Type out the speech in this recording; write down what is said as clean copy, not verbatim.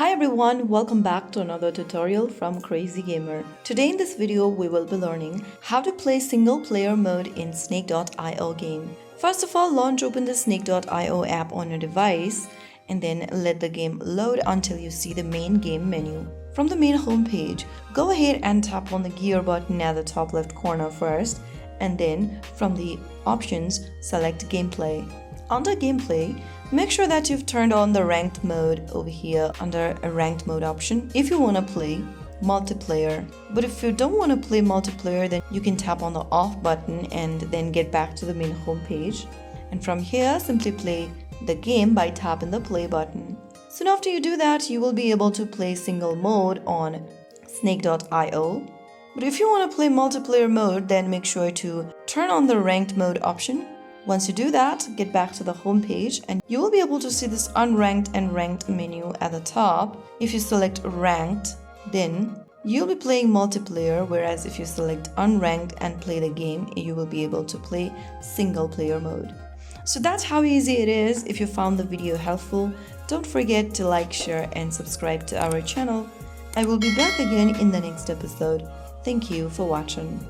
Hi everyone, welcome back to another tutorial from Crazy Gamer. Today in this video we will be learning how to play single player mode in Snake.io game. First of all, launch open the Snake.io app on your device and then let the game load until you see the main game menu. From the main home page, go ahead and tap on the gear button at the top left corner first, and then from the options select gameplay. Under gameplay, make sure that you've turned on the ranked mode over here under a ranked mode option if you want to play multiplayer. But if you don't want to play multiplayer, then you can tap on the off button and then get back to the main home page. And from here, simply play the game by tapping the play button. Soon after you do that, you will be able to play single mode on Snake.io. But if you want to play multiplayer mode, then make sure to turn on the ranked mode option. Once you do that, get back to the home page and you will be able to see this unranked and ranked menu at the top. If you select ranked, then you'll be playing multiplayer, whereas if you select unranked and play the game, you will be able to play single player mode. So that's how easy it is. If you found the video helpful, don't forget to like, share and subscribe to our channel. I will be back again in the next episode. Thank you for watching.